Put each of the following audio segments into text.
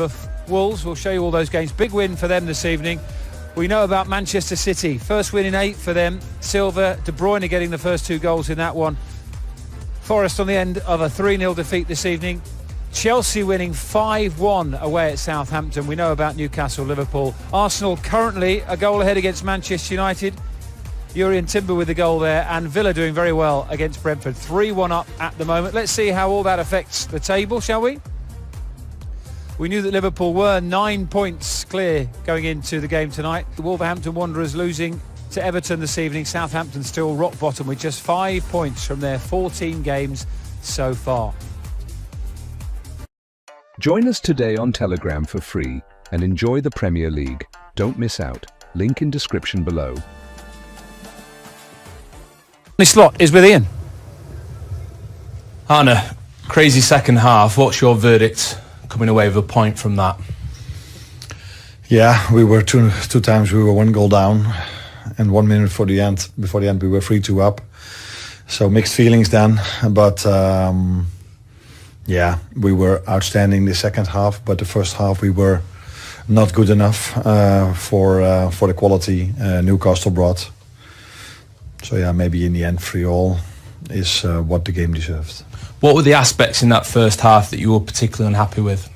over Wolves. We'll show you all those games. Big win for them this evening. We know about Manchester City. First win in 8 for them. Silva, De Bruyne getting the first 2 goals in that one. Forest on the end of a 3-0 defeat this evening. Chelsea winning 5-1 away at Southampton. We know about Newcastle, Liverpool. Arsenal currently a goal ahead against Manchester United. Jurrien Timber with the goal there, and Villa doing very well against Brentford. 3-1 up at the moment. Let's see how all that affects the table, shall we? We knew that Liverpool were 9 points clear going into the game tonight. The Wolverhampton Wanderers losing to Everton this evening. Southampton still rock bottom with just 5 points from their 14 games so far. Join us today on Telegram for free and enjoy the Premier League. Don't miss out. Link in description below. Slot is with Ian. Arne, crazy second half. What's your verdict coming away with a point from that? Yeah, we were two times we were 1 goal down, and 1 minute before the end we were 3-2 up. So mixed feelings then, but yeah, we were outstanding the second half, but the first half we were not good enough for the quality Newcastle brought. So yeah, maybe in the end 3-3 is what the game deserved. What were the aspects in that first half that you were particularly unhappy with?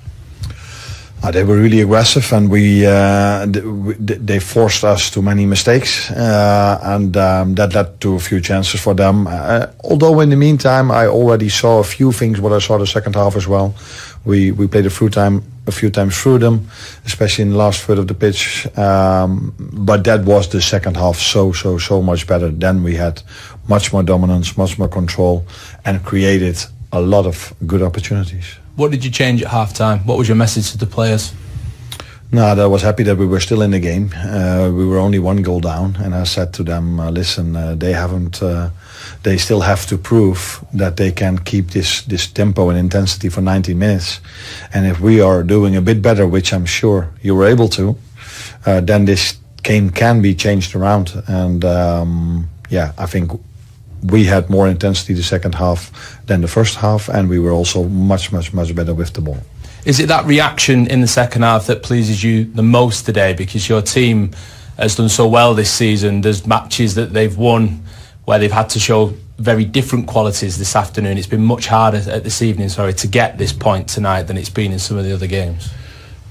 They were really aggressive, and they forced us to many mistakes, and that led to a few chances for them. Although in the meantime, I already saw a few things what I saw the second half as well. We played a few times through them, especially in the last third of the pitch. But that was the second half so much better. Then we had much more dominance, much more control, and created a lot of good opportunities. What did you change at half-time? What was your message to the players? No, I was happy that we were still in the game. We were only 1 goal down, and I said to them, listen, they still have to prove that they can keep this tempo and intensity for 90 minutes. And if we are doing a bit better, which I'm sure you were able to, then this game can be changed around. And yeah, I think we had more intensity the second half than the first half, and we were also much better with the ball. Is it that reaction in the second half that pleases you the most today? Because your team has done so well this season. There's matches that they've won where they've had to show very different qualities this afternoon. It's been much harder this evening, to get this point tonight than it's been in some of the other games.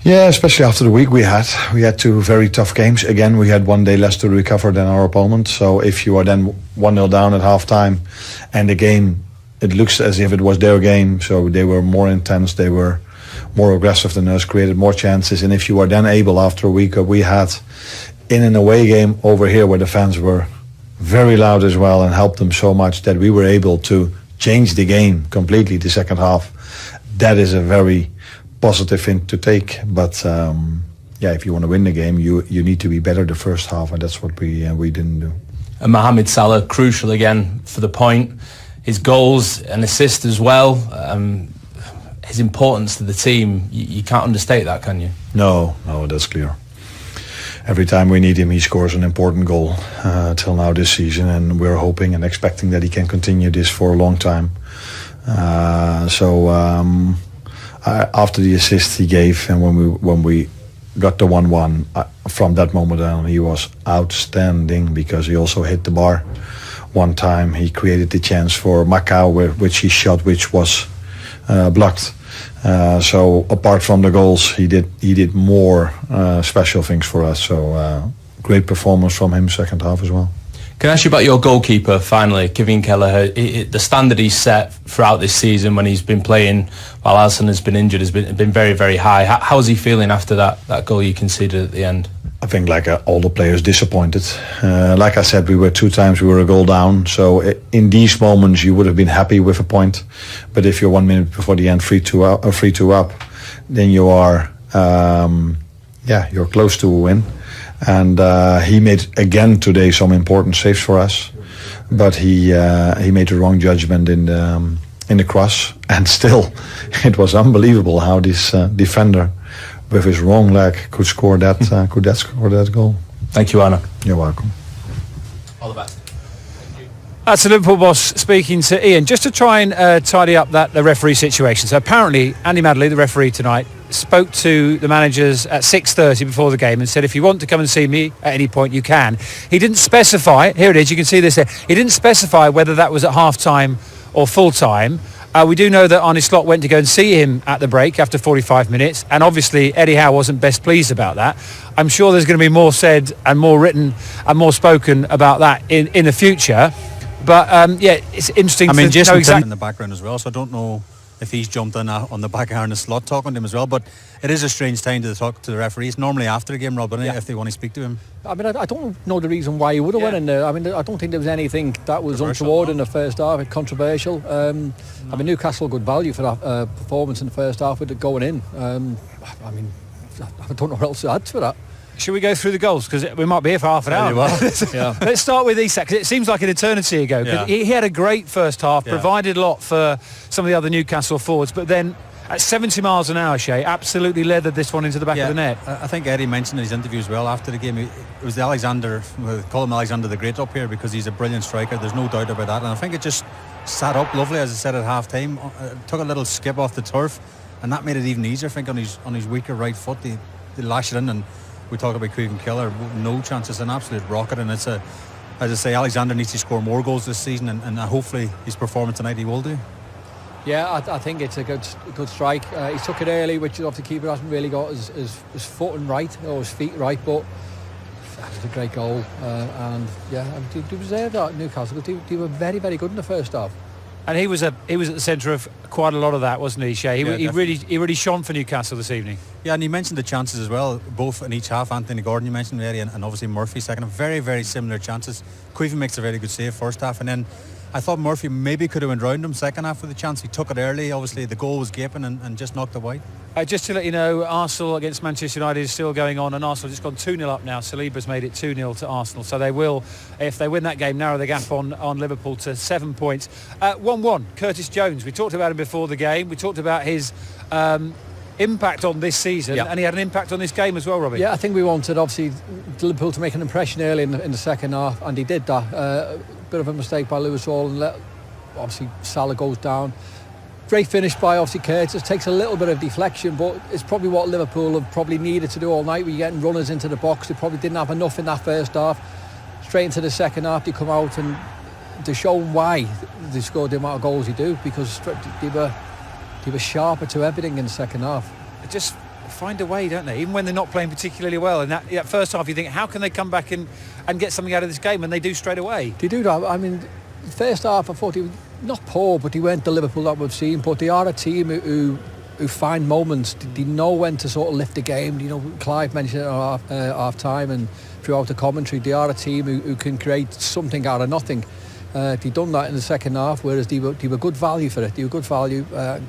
Yeah, especially after the week we had 2 very tough games. Again, we had 1 day less to recover than our opponent. So if you are then 1-0 down at half-time, and the game, it looks as if it was their game, so they were more intense, they were more aggressive than us, created more chances. And if you are then able, after a week we had in an away game over here where the fans were very loud as well and helped them so much that we were able to change the game completely the second half, that is a very positive thing to take. But yeah, if you want to win the game, you need to be better the first half, and that's what we didn't do. And Mohamed Salah, crucial again for the point. His goals and assists as well. His importance to the team, you can't understate that, can you? No, that's clear. Every time we need him, he scores an important goal till now this season, and we're hoping and expecting that he can continue this for a long time. After the assist he gave, and when we got the 1-1, from that moment on he was outstanding, because he also hit the bar one time. He created the chance for Macau, which he shot, which was blocked. So apart from the goals, he did more special things for us. So great performance from him second half as well. Can I ask you about your goalkeeper, finally, Kevin Kelleher? The standard he's set throughout this season when he's been playing while Alisson has been injured has been very, very high. How's he feeling after that goal you conceded at the end? I think like all the players disappointed. Like I said, we were 2 times we were a goal down. So in these moments you would have been happy with a point. But if you're 1 minute before the end 3-2 up, then you are you're close to a win. And he made again today some important saves for us, but he made the wrong judgment in the cross, and still it was unbelievable how this defender with his wrong leg could score that goal. Thank you, Arne. You're welcome. All the best. That's the Liverpool boss speaking to Ian, just to try and tidy up the referee situation. So apparently Andy Madley, the referee tonight, spoke to the managers at 6:30 before the game and said, if you want to come and see me at any point, you can. He didn't specify, here it is, you can see this there, he didn't specify whether that was at half-time or full-time. We do know that Arne Slot went to go and see him at the break after 45 minutes, and obviously Eddie Howe wasn't best pleased about that. I'm sure there's going to be more said and more written and more spoken about that in the future. But yeah, it's interesting. I mean, to know exactly in the background as well, so I don't know if he's jumped in on the back of Arne Slot talking to him as well. But it is a strange time to talk to the referees. Normally after the game, Rob, isn't it, if they want to speak to him. I mean, I don't know the reason why he would have went in there. I mean, I don't think there was anything that was untoward in the first half, controversial. I mean, Newcastle good value for that performance in the first half with it going in. I mean, I don't know what else to add to that. Should we go through the goals? Because we might be here for half an hour. Yeah. Let's start with Isak, because it seems like an eternity ago. He had a great first half, provided a lot for some of the other Newcastle forwards, but then at 70 miles an hour, Shay, absolutely leathered this one into the back of the net. I think Eddie mentioned in his interview as well after the game, it was the Alexander, we call him Alexander the Great up here because he's a brilliant striker, there's no doubt about that, and I think it just sat up lovely, as I said, at half time. Took a little skip off the turf, and that made it even easier, I think, on his weaker right foot. They lash it in, and we talk about Craig Killer, no chance. It's an absolute rocket, and it's as I say, Alexander needs to score more goals this season, and hopefully his performance tonight he will do. Yeah, I think it's a good strike. He took it early, which off the keeper hasn't really got his footing right or his feet right, but that was a great goal. And yeah, they deserved that, Newcastle, because they were very, very good in the first half. And he was at the centre of quite a lot of that, wasn't he, Shay? He really shone for Newcastle this evening. Yeah, and he mentioned the chances as well, both in each half. Anthony Gordon, you mentioned Eddie, and obviously Murphy second. Very, very similar chances. Cuivin makes a very good save first half, and then I thought Murphy maybe could have went round him second half with a chance. He took it early. Obviously, the goal was gaping and just knocked it wide. Just to let you know, Arsenal against Manchester United is still going on, and Arsenal just gone 2-0 up now. Saliba's made it 2-0 to Arsenal, so they will, if they win that game, narrow the gap on Liverpool to 7 points. 1-1, Curtis Jones. We talked about him before the game. We talked about his impact on this season, and he had an impact on this game as well, Robbie. Yeah, I think we wanted, obviously, Liverpool to make an impression early in the second half, and he did that. Bit of a mistake by Lewis Hall, and obviously Salah goes down. Great finish by obviously Curtis. Takes a little bit of deflection, but it's probably what Liverpool have probably needed to do all night. We're getting runners into the box. They probably didn't have enough in that first half. Straight into the second half, they come out and they show why they scored the amount of goals they do, because they were sharper to everything in the second half. They just find a way, don't they? Even when they're not playing particularly well. In that first half, you think, how can they come back and get something out of this game? And they do straight away. They do that. I mean, the first half, I thought they were not poor, but they weren't the Liverpool that we've seen. But they are a team who find moments. They know when to sort of lift the game. You know, Clive mentioned it at half time and throughout the commentary. They are a team who can create something out of nothing. They done that in the second half, whereas they were good value for it. They were good value.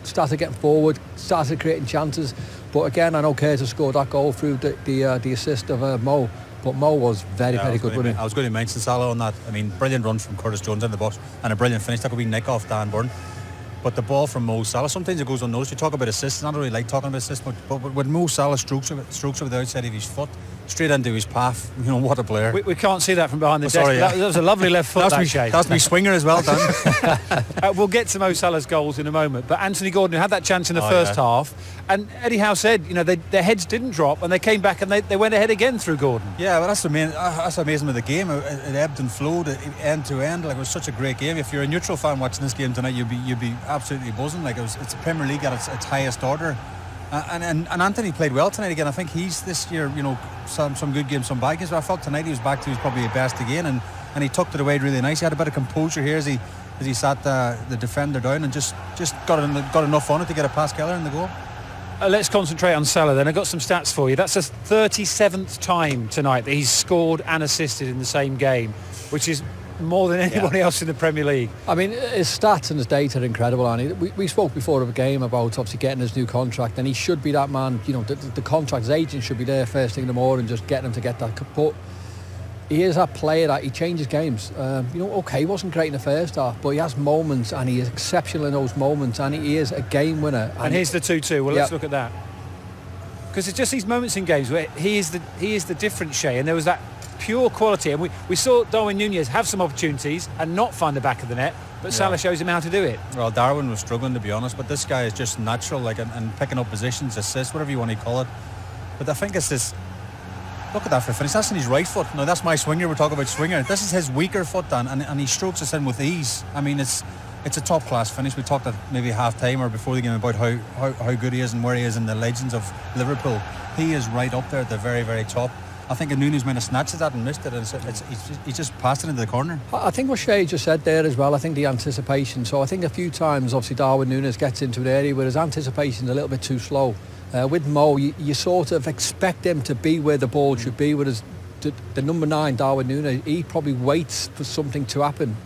Started getting forward, started creating chances. But again, I know Curtis scored that goal through the assist of Mo. But Mo was very good with it. I was going to mention Salah on that. I mean, brilliant run from Curtis Jones in the box and a brilliant finish. That could be nick off Dan Burn. But the ball from Mo Salah, sometimes it goes unnoticed. You talk about assists, I don't really like talking about assists, but when Mo Salah strokes over the outside of his foot, straight into his path, you know, what a player. We can't see that from behind the desk. Sorry, that was a lovely left foot, That's me swinger as well, Dan. We'll get to Mo Salah's goals in a moment, but Anthony Gordon had that chance in the first half, and Eddie Howe said, you know, their heads didn't drop, and they came back and they went ahead again through Gordon. Yeah, well, that's amazing with the game. It ebbed and flowed end to end. Like, it was such a great game. If you're a neutral fan watching this game tonight, you'd be absolutely buzzing. Like, it's a Premier League at its highest order. And Anthony played well tonight again. I think he's this year, you know, some good games, some bad games. But I felt tonight he was back to his probably best again, and he tucked it away really nice. He had a bit of composure here as he sat the defender down and just got enough on it to get a past Keller in the goal. Let's concentrate on Salah then. I've got some stats for you. That's the 37th time tonight that he's scored and assisted in the same game, which is more than anybody else in the Premier League. I mean, his stats and his data are incredible, Arnie. We spoke before of a game about obviously getting his new contract, and he should be that man. You know, the contract, his agent should be there first thing in the morning, just getting him to get that. But he is that player that he changes games. You know, okay, he wasn't great in the first half, but he has moments, and he is exceptional in those moments, and he is a game winner. And here's the 2-2. Well, let's look at that, because it's just these moments in games where he is the different Shay, and there was that pure quality. And we saw Darwin Núñez have some opportunities and not find the back of the net, but Salah shows him how to do it. Well, Darwin was struggling, to be honest, but this guy is just natural, like, and picking up positions, assists, whatever you want to call it. But I think it's this. Look at that for a finish. That's in his right foot. Now, that's my swinger. We're talking about swinger. This is his weaker foot, Dan, and he strokes us in with ease. I mean, it's a top-class finish. We talked at maybe half-time or before the game about how good he is and where he is in the legends of Liverpool. He is right up there at the very, very top. I think Núñez might have snatched that and missed it, and he's just passed it into the corner. I think what Shay just said there as well, I think the anticipation. So I think a few times, obviously, Darwin Núñez gets into an area where his anticipation's a little bit too slow. With Mo, you sort of expect him to be where the ball should be, whereas the number 9, Darwin Núñez, he probably waits for something to happen,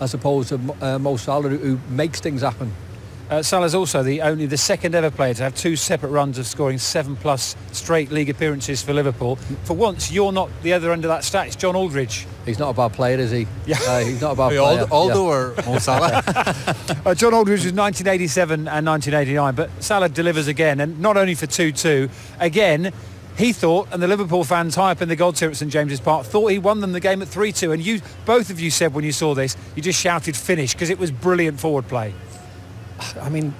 as opposed to Mo Salah, who makes things happen. Salah's also only the second ever player to have 2 separate runs of scoring 7+ straight league appearances for Liverpool. For once, you're not the other end of that stat. It's John Aldridge. He's not a bad player, is he? Yeah. He's not a bad player. Aldo or Mo Salah? John Aldridge was 1987 and 1989, but Salah delivers again, and not only for 2-2. Again, he thought, and the Liverpool fans high up in the Gold Tier at St James's Park thought he won them the game at 3-2. And both of you said when you saw this, you just shouted finish, because it was brilliant forward play. I mean,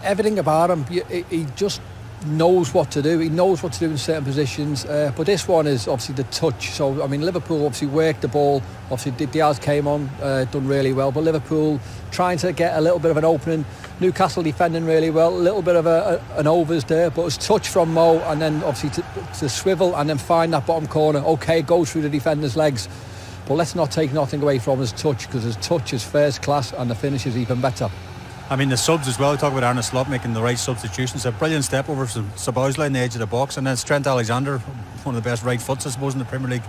everything about him, he just knows what to do. He knows what to do in certain positions. But this one is obviously the touch. So, I mean, Liverpool obviously worked the ball. Obviously, Diaz came on, done really well. But Liverpool trying to get a little bit of an opening. Newcastle defending really well. A little bit of an overs there. But it's touch from Mo, and then obviously to swivel and then find that bottom corner. OK, go through the defender's legs. But let's not take nothing away from his touch, because his touch is first class and the finish is even better. I mean, the subs as well. We talk about Arne Slot making the right substitutions. A brilliant step over from Szoboszlai in the edge of the box, and then it's Trent Alexander, one of the best right foots, I suppose, in the Premier League.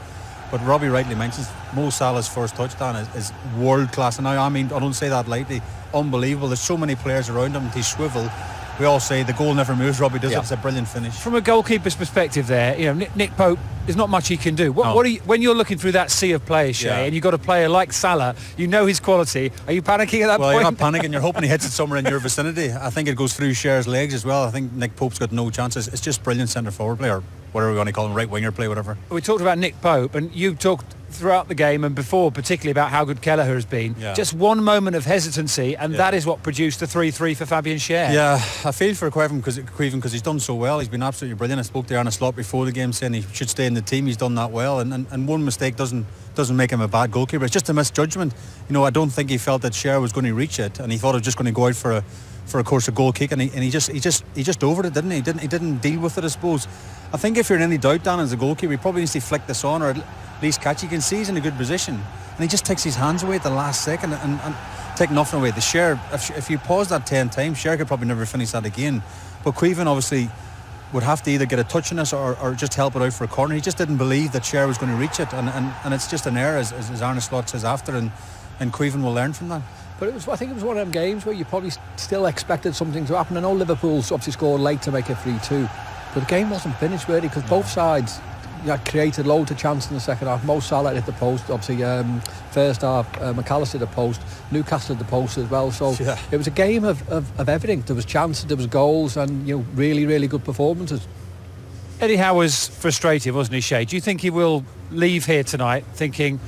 But Robbie rightly mentions Mo Salah's first touchdown is world class. And now, I mean, I don't say that lightly. Unbelievable. There's so many players around him. He swivel. We all say the goal never moves. Robbie does it. It's a brilliant finish. From a goalkeeper's perspective, there, you know, Nick Pope. There's not much he can do. What are you, when you're looking through that sea of players, Shay, and you've got a player like Salah, you know his quality. Are you panicking at that point? Well, you're not panicking. You're hoping he hits it somewhere in your vicinity. I think it goes through Cher's legs as well. I think Nick Pope's got no chances. It's just brilliant centre forward play, or whatever we want to call him, right winger play, whatever. We talked about Nick Pope, and you talked throughout the game and before, particularly about how good Kelleher has been. Just one moment of hesitancy, and that is what produced the 3-3 for Fabian Cher. Yeah, I feel for Queven because he's done so well. He's been absolutely brilliant. I spoke to Arne Slot before the game saying he should stay in the team. He's done that well, and one mistake doesn't make him a bad goalkeeper. It's just a misjudgment. You know, I don't think he felt that Cher was going to reach it, and he thought it was just going to go out for a course of goal kick, and he just overed it, didn't he? He didn't deal with it, I suppose. I think if you're in any doubt, Dan, as a goalkeeper, he probably needs to flick this on, or at least catch. You can see he's in a good position, and he just takes his hands away at the last second and take nothing away. The Cher, if you pause that 10 times, Cher could probably never finish that again. But Queven obviously would have to either get a touch on us or just help it out for a corner. He just didn't believe that Cher was going to reach it, and it's just an error, as Arne Slot says after, and Queven will learn from that. But I think it was one of them games where you probably still expected something to happen. I know Liverpool's obviously scored late to make it 3-2, but the game wasn't finished really, because both sides created loads of chances in the second half. Mo Salah hit the post, obviously first half McAllister hit the post, Newcastle hit the post as well. So it was a game of everything. There was chances, there was goals, and really, really good performances. Eddie Howe was frustrated, wasn't he, Shay? Do you think he will leave here tonight thinking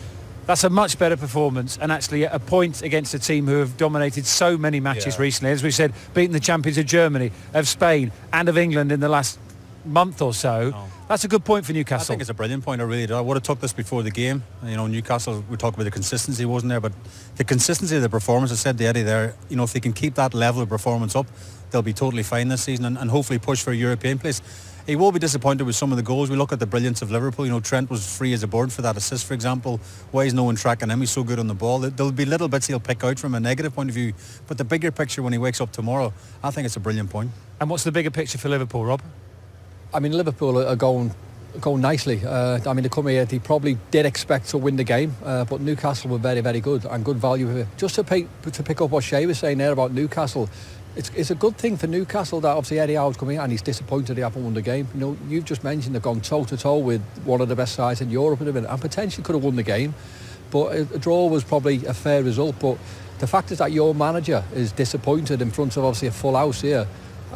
that's a much better performance, and actually a point against a team who have dominated so many matches recently, as we said, beating the champions of Germany, of Spain and of England in the last month or so? That's a good point for Newcastle. I think it's a brilliant point. I really do. I would have took this before the game. You know, Newcastle, we talk about the consistency wasn't there, but the consistency of the performance, I said to Eddie there, you know, if they can keep that level of performance up, they'll be totally fine this season, and hopefully push for a European place. He will be disappointed with some of the goals. We look at the brilliance of Liverpool. You know, Trent was free as a bird for that assist, for example. Why is no one tracking him? He's so good on the ball. There'll be little bits he'll pick out from a negative point of view, but the bigger picture when he wakes up tomorrow, I think it's a brilliant point. And what's the bigger picture for Liverpool, Rob? I mean, Liverpool are going nicely. I mean, they come here, they probably did expect to win the game, but Newcastle were very, very good and good value here. Just to pick up what Shay was saying there about Newcastle, it's a good thing for Newcastle that obviously Eddie Howe's coming in and he's disappointed they haven't won the game. You know, you've just mentioned they've gone toe-to-toe with one of the best sides in Europe at the minute and potentially could have won the game, but a draw was probably a fair result. But the fact is that your manager is disappointed in front of obviously a full house here.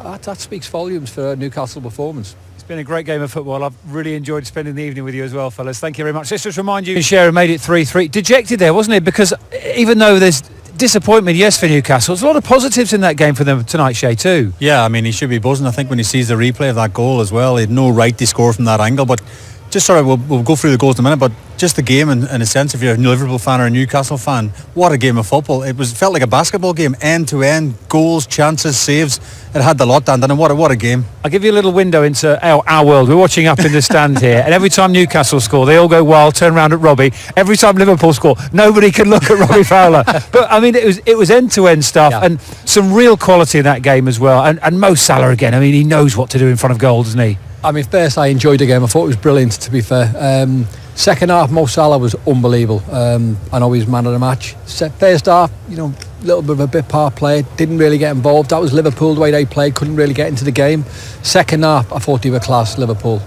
That speaks volumes for a Newcastle performance. It's been a great game of football. I've really enjoyed spending the evening with you as well, fellas. Thank you very much. Let's just remind you, Shearer made it 3-3. Dejected there, wasn't it? Because even though there's disappointment, yes, for Newcastle, there's a lot of positives in that game for them tonight, Shay, too. Yeah, I mean, he should be buzzing. I think when he sees the replay of that goal as well, he had no right to score from that angle. But just sort of, we'll go through the goals in a minute, but just the game in a sense, if you're a Liverpool fan or a Newcastle fan, what a game of football. It felt like a basketball game, end to end, goals, chances, saves. It had the lot, Dan, and what a game. I'll give you a little window into our world. We're watching up in the stand here, and every time Newcastle score, they all go wild, turn around at Robbie. Every time Liverpool score, nobody can look at Robbie Fowler. But I mean, it was end-to-end stuff, and some real quality in that game as well. And Mo Salah again. I mean, he knows what to do in front of goal, doesn't he? I mean, first I enjoyed the game. I thought it was brilliant, to be fair. Second half, Mo Salah was unbelievable. I know he was man of the match. First half, a little bit of a bit part play, didn't really get involved. That was Liverpool, the way they played, couldn't really get into the game. Second half, I thought they were class, Liverpool.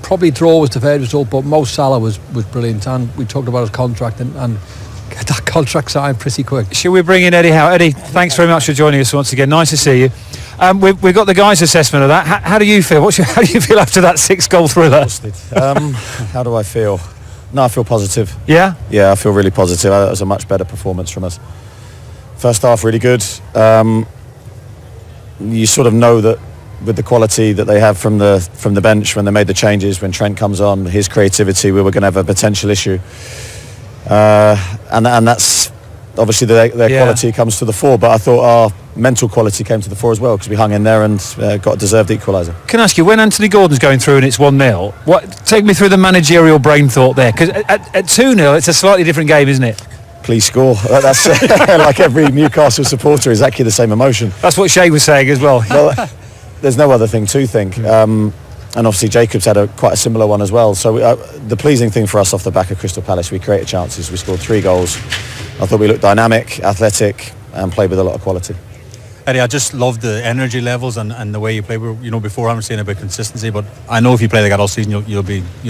Probably draw was the third result, but Mo Salah was brilliant. And we talked about his contract and get that contract signed pretty quick. Shall we bring in Eddie Howe? Eddie, thanks very much for joining us once again. Nice to see you. We've got the guys' assessment of that. How do you feel? How do you feel after that 6-goal thriller? How do I feel? No, I feel positive. Yeah? Yeah, I feel really positive. That was a much better performance from us. First half, really good. You sort of know that with the quality that they have from the bench when they made the changes, when Trent comes on, his creativity, we were going to have a potential issue. And that's obviously their quality comes to the fore, but I thought our mental quality came to the fore as well because we hung in there and got a deserved equaliser. Can I ask you, when Anthony Gordon's going through and it's 1-0, take me through the managerial brain thought there, because at 2-0 it's a slightly different game, isn't it? Please score. That's like every Newcastle supporter, exactly the same emotion. That's what Shay was saying as well. Well, there's no other thing to think. And obviously Jacobs had quite a similar one as well. So the pleasing thing for us off the back of Crystal Palace, we created chances, we scored 3 goals. I thought we looked dynamic, athletic and played with a lot of quality. Eddie, I just love the energy levels and the way you play. Before I'm saying about consistency, but I know if you play like that all season, you'll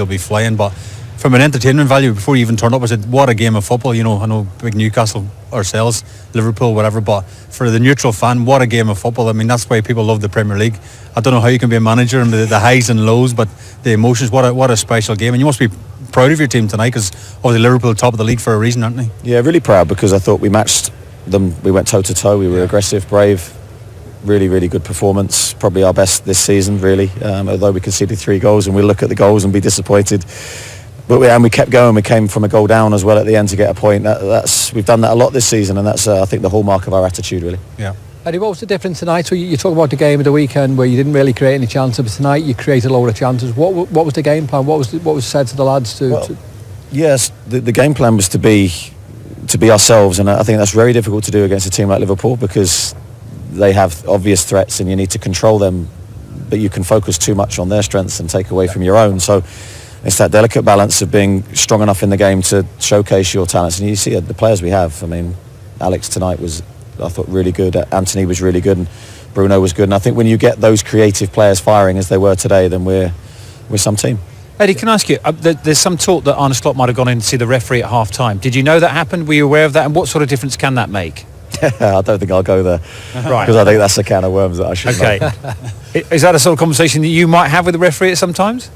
be flying. But from an entertainment value, before you even turned up, I said, what a game of football. I know big Newcastle ourselves, Liverpool, whatever, but for the neutral fan, what a game of football. I mean, that's why people love the Premier League. I don't know how you can be a manager and the highs and lows, but the emotions, what a special game. And you must be proud of your team tonight because obviously Liverpool top of the league for a reason, aren't they? Yeah, really proud because I thought we matched them. We went toe to toe. We were aggressive, brave. Really, really good performance. Probably our best this season, really. Although we conceded 3 goals, and we look at the goals and be disappointed. But we kept going. We came from a goal down as well at the end to get a point. We've done that a lot this season, and that's I think the hallmark of our attitude, really. Yeah. Eddie, what was the difference tonight? So you talk about the game of the weekend where you didn't really create any chances, but tonight you created a load of chances. What was the game plan? What was said to the lads to? Yes, the game plan was to be ourselves, and I think that's very difficult to do against a team like Liverpool because they have obvious threats and you need to control them, but you can focus too much on their strengths and take away from your own. So it's that delicate balance of being strong enough in the game to showcase your talents. And you see the players we have. I mean, Alex tonight was, I thought, really good. Anthony was really good, and Bruno was good. And I think when you get those creative players firing as they were today, then we're some team. Eddie, can I ask you, there's some talk that Arne Slot might have gone in to see the referee at half-time. Did you know that happened? Were you aware of that? And what sort of difference can that make? I don't think I'll go there. Right. Because I think that's a can of worms that I shouldn't. Okay. Is that a sort of conversation that you might have with the referee at some times?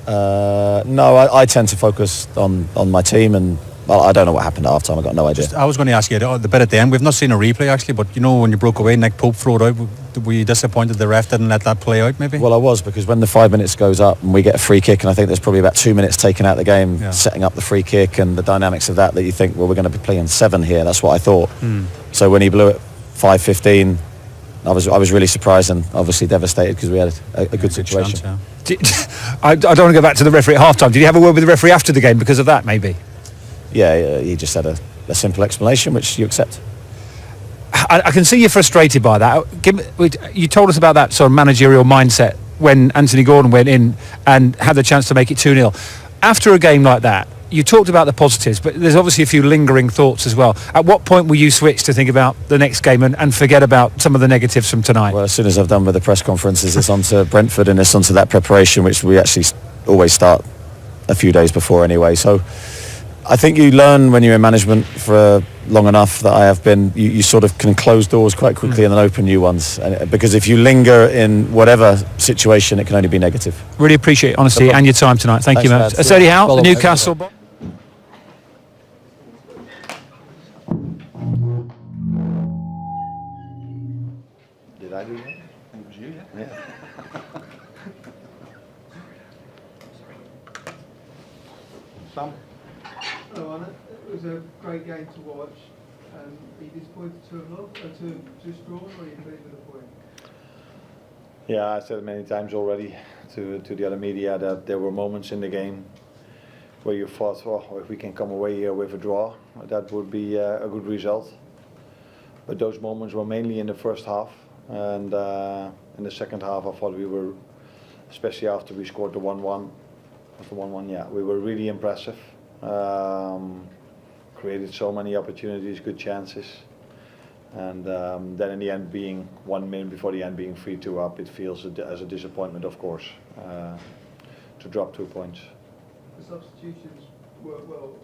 No, I tend to focus on my team, and I don't know what happened at half time. I got no idea. I was going to ask you the bit at the end. We've not seen a replay actually, but when you broke away, Nick Pope threw it out. Were you disappointed the ref didn't let that play out? Maybe. Well, I was, because when the 5 minutes goes up and we get a free kick, and I think there's probably about 2 minutes taken out of the game, setting up the free kick and the dynamics of that you think, well, we're going to be playing 7 here. That's what I thought. So when he blew it 5:15, I was really surprised and obviously devastated because we had a good situation. Chance, I don't want to go back to the referee at half-time. Did you have a word with the referee after the game because of that, maybe? Yeah, he just had a simple explanation, which you accept. I can see you're frustrated by that. You told us about that sort of managerial mindset when Anthony Gordon went in and had the chance to make it 2-0. After a game like that, you talked about the positives, but there's obviously a few lingering thoughts as well. At what point will you switch to think about the next game and forget about some of the negatives from tonight? Well, as soon as I've done with the press conferences, it's on to Brentford and it's on to that preparation, which we actually always start a few days before anyway. So I think you learn when you're in management for long enough that I have been, you sort of can close doors quite quickly and then open new ones. Because if you linger in whatever situation, it can only be negative. Really appreciate honesty and your time tonight. Thank you, Mo. Thanks, So Eddie Howe, Well the done. Newcastle. Did I do that? I think it was you, yeah. Sam? Hello, Arne. It was a great game to watch. Are you disappointed to have lost, to drawn, or are you pleased with the point? Yeah, I said many times already to the other media that there were moments in the game where you thought, oh, if we can come away here with a draw, that would be a good result. But those moments were mainly in the first half, and in the second half I thought we were, especially after we scored the 1-1, yeah, we were really impressive. Created so many opportunities, good chances, and then in the end, being 1 minute before the end, being 3-2 up, it feels as a disappointment, of course, to drop 2 points. The substitutions worked well.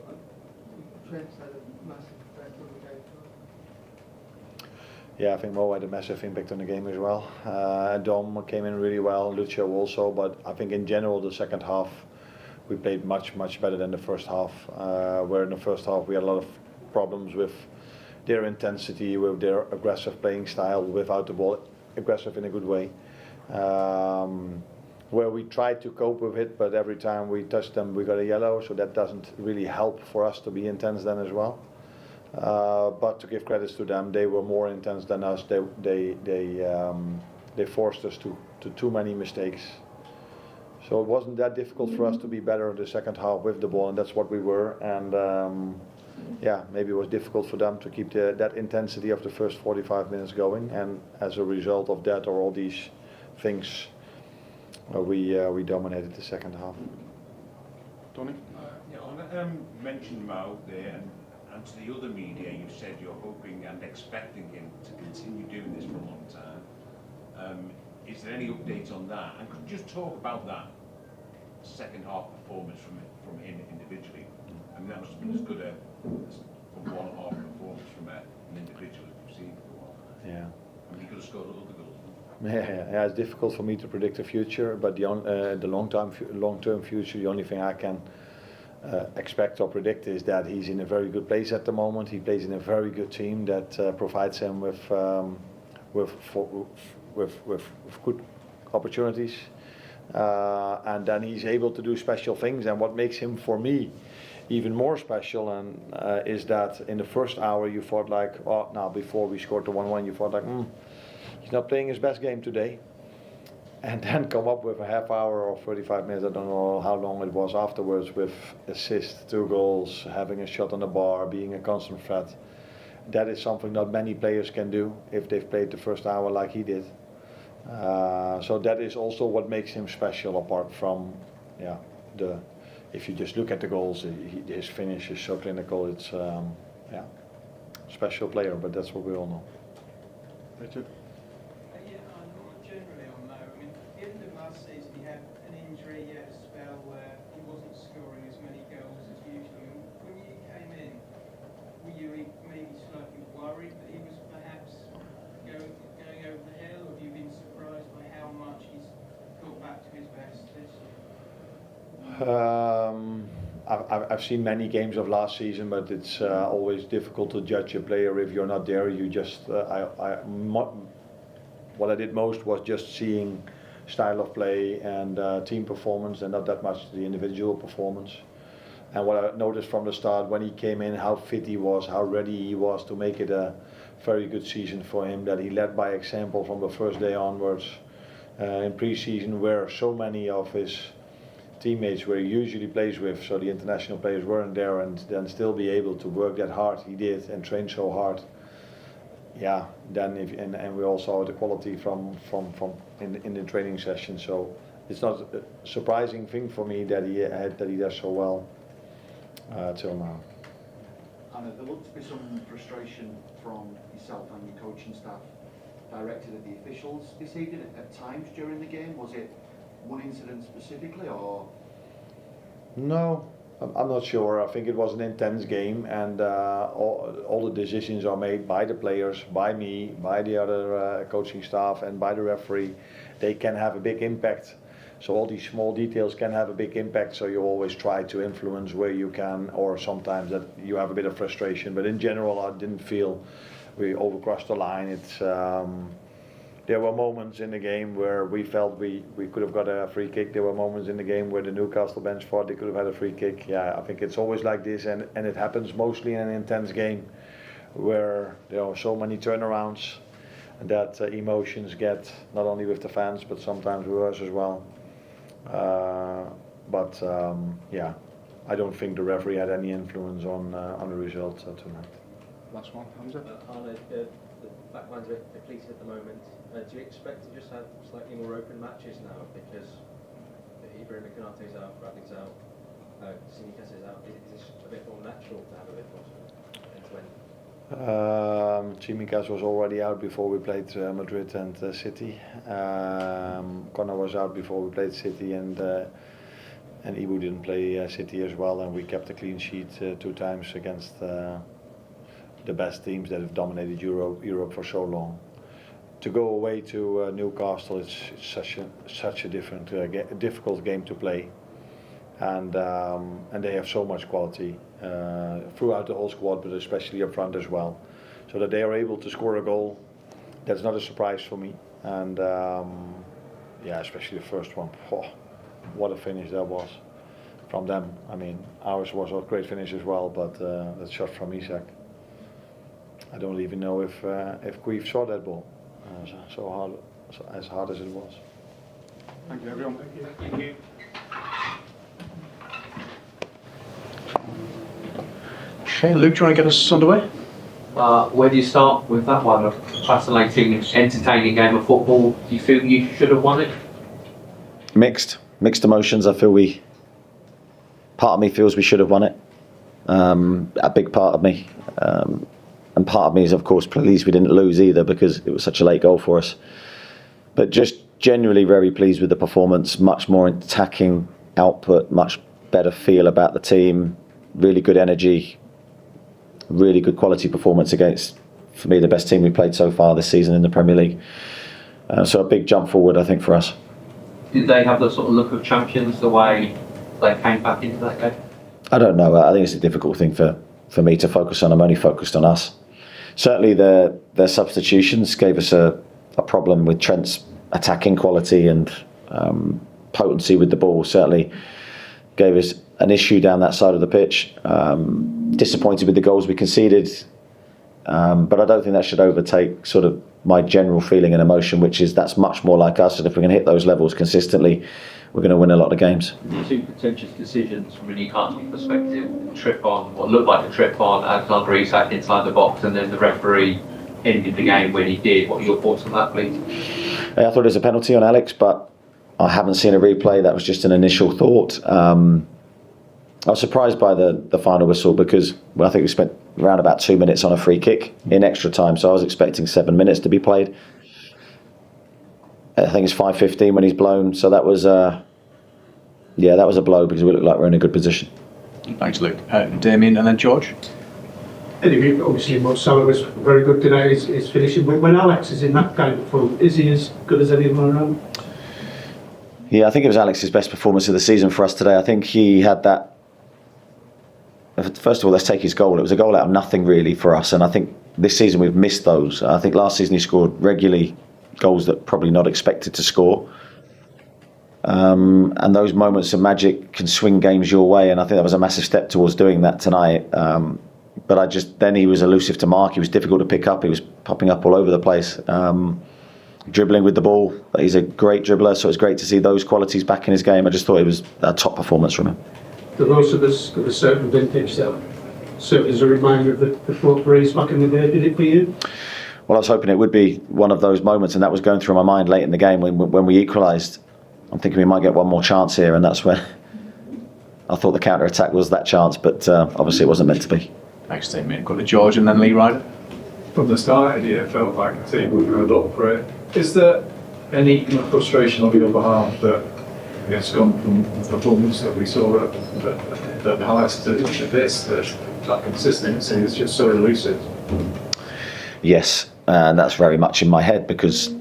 Trent's had a massive effect on the game. Yeah, I think Mo had a massive impact on the game as well. Dom came in really well, Lucio also, but I think in general the second half we played much better than the first half, where in the first half we had a lot of problems with their intensity, with their aggressive playing style, without the ball, aggressive in a good way, where we tried to cope with it, but every time we touched them we got a yellow, so that doesn't really help for us to be intense then as well. But to give credits to them, they were more intense than us. They forced us to too many mistakes. So it wasn't that difficult for us to be better in the second half with the ball, and that's what we were. And yeah, maybe it was difficult for them to keep that intensity of the first 45 minutes going. And as a result of that, or all these things, we dominated the second half. Tony? Yeah, I mentioned Mo there, and to the other media, you said you're hoping and expecting him to continue doing this for a long time. Is there any update on that? And could you just talk about that second half performance from him individually? I mean, that must have been as good a one half performance from an individual as we've seen for a while. Yeah. I mean, he could have scored other goals. Yeah, it's difficult for me to predict the future, but the long-term future, the only thing I can expect or predict is that he's in a very good place at the moment. He plays in a very good team that provides him with good opportunities, and then he's able to do special things. And what makes him, for me, even more special is that in the first hour you thought like, oh, now before we scored the 1-1, you thought like, he's not playing his best game today. And then come up with a half hour or 35 minutes, I don't know how long it was afterwards, with assists, 2 goals, having a shot on the bar, being a constant threat. That is something not many players can do if they've played the first hour like he did. So that is also what makes him special, apart from, yeah, if you just look at the goals, his finish is so clinical. It's yeah, special player, but that's what we all know. Richard? More generally on Mo, I mean, at the end of last season he had an injury, he had a spell where he wasn't scoring as many goals as usual. And when you came in, were you maybe slightly worried that he was perhaps going over the hill, or have you been surprised by how much he's got back to his best this year? I've seen many games of last season, but it's always difficult to judge a player if you're not there. You just, what I did most was just seeing style of play and team performance, and not that much the individual performance. And what I noticed from the start when he came in, how fit he was, how ready he was to make it a very good season for him, that he led by example from the first day onwards. In pre-season, where so many of his teammates where he usually plays with, so the international players weren't there, and then still be able to work that hard he did and train so hard. Yeah, then and we all saw the quality from in the training session. So it's not a surprising thing for me that he does so well till now. And there looked to be some frustration from yourself and your coaching staff directed at the officials this evening at times during the game. Was it one incident specifically, or? No, I'm not sure. I think it was an intense game, and all the decisions are made by the players, by me, by the other coaching staff, and by the referee. They can have a big impact. So all these small details can have a big impact. So you always try to influence where you can, or sometimes that you have a bit of frustration. But in general, I didn't feel we overcrossed the line. There were moments in the game where we felt we could have got a free kick. There were moments in the game where the Newcastle bench thought they could have had a free kick. Yeah, I think it's always like this, and it happens mostly in an intense game where there are so many turnarounds that emotions get not only with the fans but sometimes with us as well. Yeah, I don't think the referee had any influence on the result tonight. Last one, Hamza. Arne, the back line's a bit depleted at the moment. Do you expect to just have slightly more open matches now because Ibrahim Konate's out, Bradley's out, Tsimikas is out? Is this a bit more natural to have a bit more end-to-end? Tsimikas was already out before we played Madrid and City. Connor was out before we played City, and Ibu didn't play City as well, and we kept a clean sheet 2 times against the best teams that have dominated Europe for so long. To go away to Newcastle, it's such a difficult game to play, and they have so much quality throughout the whole squad, but especially up front as well. So that they are able to score a goal, that's not a surprise for me. And yeah, especially the first one. Oh, what a finish that was from them. I mean, ours was a great finish as well, but that shot from Isak, I don't even know if Queef saw that ball. As hard as it was. Thank you, everyone. Thank you. Okay, Luke, do you want to get us underway? Where do you start with that one? A fascinating, entertaining game of football. Do you feel you should have won it? Mixed emotions. I feel part of me feels we should have won it. A big part of me. And part of me is, of course, pleased we didn't lose either because it was such a late goal for us. But just generally very pleased with the performance, much more attacking output, much better feel about the team, really good energy, really good quality performance against, for me, the best team we played so far this season in the Premier League. So a big jump forward, I think, for us. Did they have the sort of look of champions the way they came back into that game? I don't know. I think it's a difficult thing for me to focus on. I'm only focused on us. Certainly their substitutions gave us a problem with Trent's attacking quality and potency with the ball. Certainly gave us an issue down that side of the pitch. Disappointed with the goals we conceded, but I don't think that should overtake sort of my general feeling and emotion, which is that's much more like us, and if we can hit those levels consistently, we're going to win a lot of games. 2 contentious decisions from a Newcastle perspective: trip on what looked like a trip on Alexander Isak inside the box, and then the referee ended the game when he did. What are your thoughts on that, please? I thought it was a penalty on Alex, but I haven't seen a replay. That was just an initial thought. I was surprised by the final whistle because I think we spent around about 2 minutes on a free kick in extra time, so I was expecting 7 minutes to be played. I think it's 5:15 when he's blown, so that was that was a blow because we looked like we're in a good position. Thanks, Luke. Damien and then George. Anyway, obviously Mo Salah was very good tonight, his finishing, but when Alex is in that kind of form, is he as good as anyone around? Yeah, I think it was Alex's best performance of the season for us today. I think he had that. First of all, let's take his goal. It was a goal out of nothing really for us, and I think this season we've missed those. I think last season he scored regularly goals that probably not expected to score. And those moments of magic can swing games your way, and I think that was a massive step towards doing that tonight. But then he was elusive to mark. He was difficult to pick up. He was popping up all over the place, dribbling with the ball. He's a great dribbler, so it's great to see those qualities back in his game. I just thought it was a top performance from him. The most of us of a certain vintage that served as a reminder of the fourth race back in the day. Did it for you? Well, I was hoping it would be one of those moments, and that was going through my mind late in the game when we equalised. I'm thinking we might get one more chance here, and that's when I thought the counter-attack was that chance, but obviously it wasn't meant to be. Thanks, Damien. Got to George and then Lee Ryder. From the start, it felt like the team would build up for it. Is there any frustration on your behalf that It's gone from the performance that we saw at the highest to this, that consistency is just so elusive. Yes, and that's very much in my head, because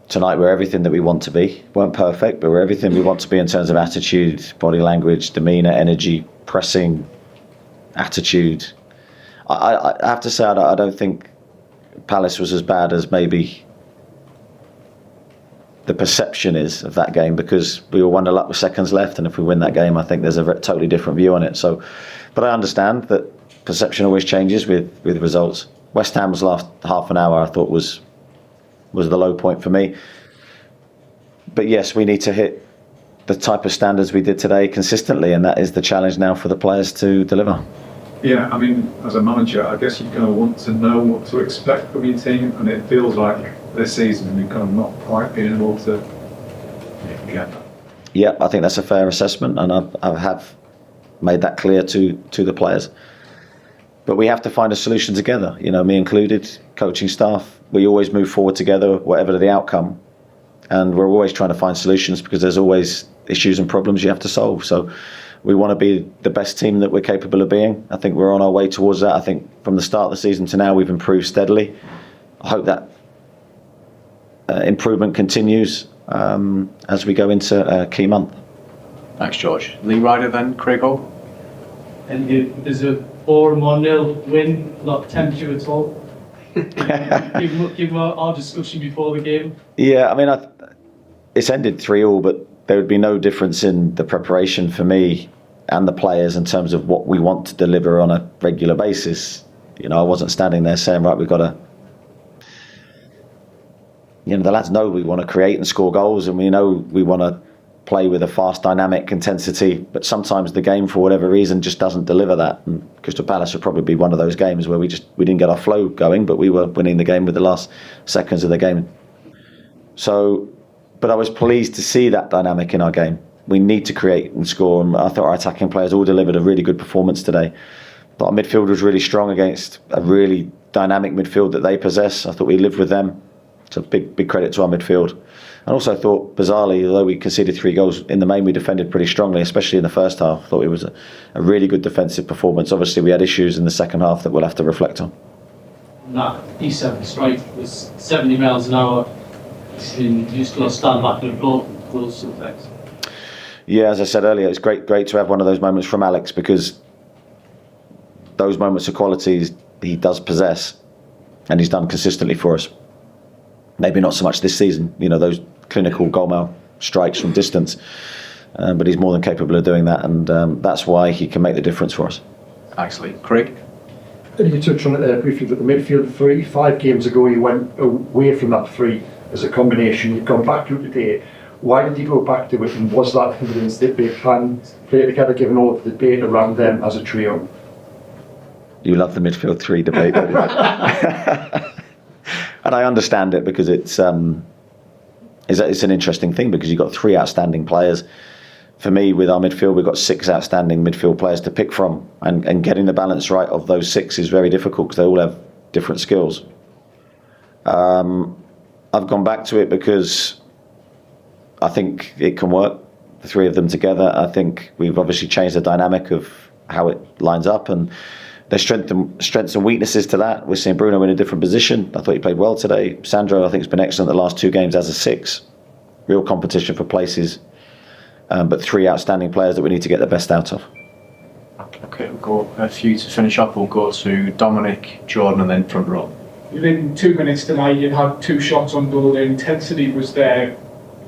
tonight we're everything that we want to be. Weren't perfect, but we're everything we want to be in terms of attitude, body language, demeanour, energy, pressing, attitude. I have to say, I don't think Palace was as bad as maybe the perception is of that game, because we were 1-0 up with seconds left, and if we win that game, I think there's a totally different view on it. So, but I understand that perception always changes with results. West Ham's last half an hour I thought was the low point for me. But yes, we need to hit the type of standards we did today consistently, and that is the challenge now for the players to deliver. Yeah, I mean, as a manager, I guess you're going to want to know what to expect from your team, and it feels like this season we've kind of not quite been able to get that. Yeah, I think that's a fair assessment, and I have made that clear to the players. But we have to find a solution together, you know, me included, coaching staff. We always move forward together, whatever the outcome. And we're always trying to find solutions, because there's always issues and problems you have to solve. So we want to be the best team that we're capable of being. I think we're on our way towards that. I think from the start of the season to now, we've improved steadily. I hope that improvement continues as we go into a key month. Thanks, George. Lee Ryder then, Craig Hall. And there's a 4-1-0 win, not tempt you at all? Given our discussion before the game. Yeah, I mean, it's ended 3-3, but there would be no difference in the preparation for me and the players in terms of what we want to deliver on a regular basis. You know, I wasn't standing there saying, right, we've got to... You know, the lads know we want to create and score goals, and we know we want to play with a fast, dynamic intensity, but sometimes the game, for whatever reason, just doesn't deliver that. And Crystal Palace would probably be one of those games where we didn't get our flow going, but we were winning the game with the last seconds of the game. So, but I was pleased to see that dynamic in our game. We need to create and score, and I thought our attacking players all delivered a really good performance today. But our midfield was really strong against a really dynamic midfield that they possess. I thought we lived with them. So big credit to our midfield. And also I thought, bizarrely, although we conceded 3 goals, in the main we defended pretty strongly, especially in the first half. I thought it was a really good defensive performance. Obviously we had issues in the second half that we'll have to reflect on. That E7 strike was 70 miles an hour. You just got to stand back and applaud those effects. Yeah, as I said earlier, it's great to have one of those moments from Alex, because those moments of qualities he does possess, and he's done consistently for us. Maybe not so much this season, you know, those clinical goalmouth strikes from distance, but he's more than capable of doing that, and that's why he can make the difference for us. Actually, Craig? You touched on it there briefly, but the midfield 3, 5 games ago you went away from that 3 as a combination. You've gone back to it today. Why did you go back to it, and was that evidence that they can play together, given all of the debate around them as a trio? You love the midfield 3 debate, don't you? And I understand it, because it's an interesting thing, because you've got 3 outstanding players. For me, with our midfield, we've got 6 outstanding midfield players to pick from, and getting the balance right of those 6 is very difficult, because they all have different skills. I've gone back to it because I think it can work, the 3 of them together. I think we've obviously changed the dynamic of how it lines up, and there's strengths and weaknesses to that. We're seeing Bruno in a different position. I thought he played well today. Sandro, I think, has been excellent the last 2 games as a 6. Real competition for places, but 3 outstanding players that we need to get the best out of. Okay, we'll go a few to finish up. We'll go to Dominic, Jordan, and then front row. Within 2 minutes tonight, you had 2 shots on goal. The intensity was there.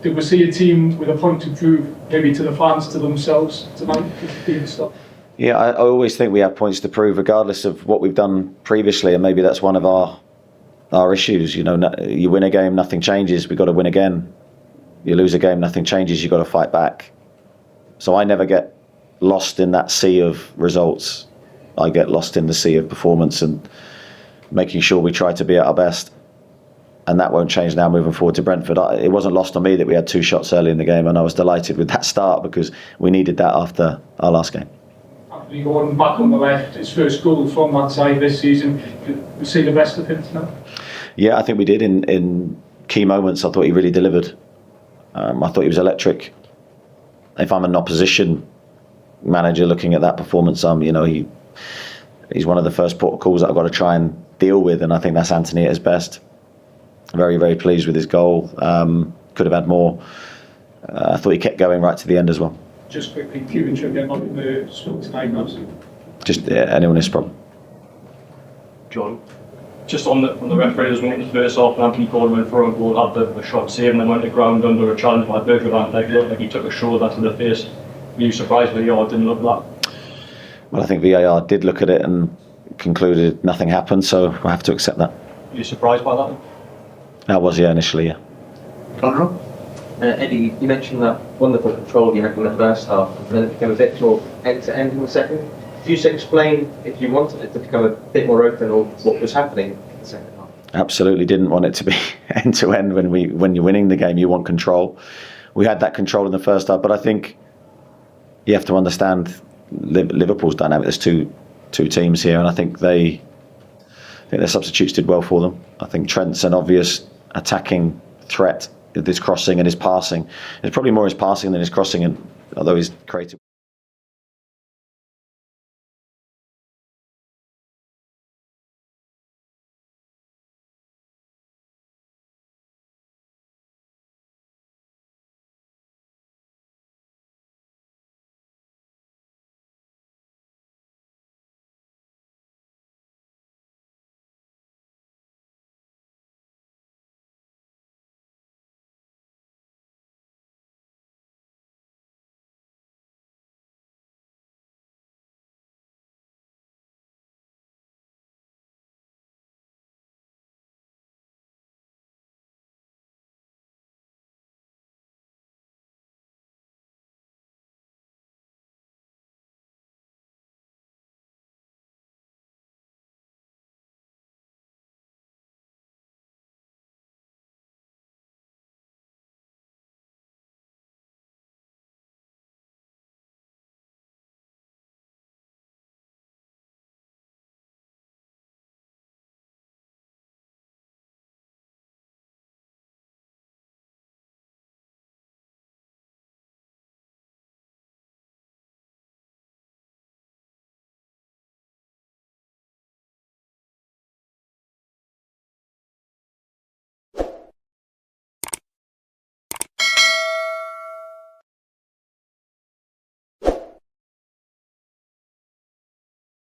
Did we see a team with a point to prove, maybe to the fans, to themselves tonight? Yeah, I always think we have points to prove, regardless of what we've done previously, and maybe that's one of our issues. You know, you win a game, nothing changes. We've got to win again. You lose a game, nothing changes. You've got to fight back. So I never get lost in that sea of results. I get lost in the sea of performance and making sure we try to be at our best. And that won't change now moving forward to Brentford. It wasn't lost on me that we had 2 shots early in the game, and I was delighted with that start, because we needed that after our last game. Anthony Gordon back on the left, his first goal from that side this season. Did we see the best of him tonight? Yeah, I think we did. In key moments, I thought he really delivered. I thought he was electric. If I'm an opposition manager looking at that performance, he's one of the first port of calls that I've got to try and deal with, and I think that's Anthony at his best. Very, very pleased with his goal. Could have had more. I thought he kept going right to the end as well. Just quickly, Kieran should get on the spot tonight, perhaps. Just an illness problem. John, just on the referee as well, in the first half, Anthony Gordon went for a goal, had the shot save, and then went to ground under a challenge by Virgil van Dijk. Looked like he took a shoulder to the face. Were you surprised VAR didn't look at that? Well, I think VAR did look at it and concluded nothing happened, so I have to accept that. Were you surprised by that? I was, yeah, initially, yeah. Conrad? Eddie, you mentioned that wonderful control you had in the first half, and then it became a bit more end-to-end in the second. Could you just explain if you wanted it to become a bit more open, or what was happening in the second half? Absolutely didn't want it to be end-to-end. When you're winning the game, you want control. We had that control in the first half, but I think you have to understand Liverpool's dynamic. There's two teams here, and I think their substitutes did well for them. I think Trent's an obvious attacking threat with his crossing and his passing. It's probably more his passing than his crossing, and although he's creative.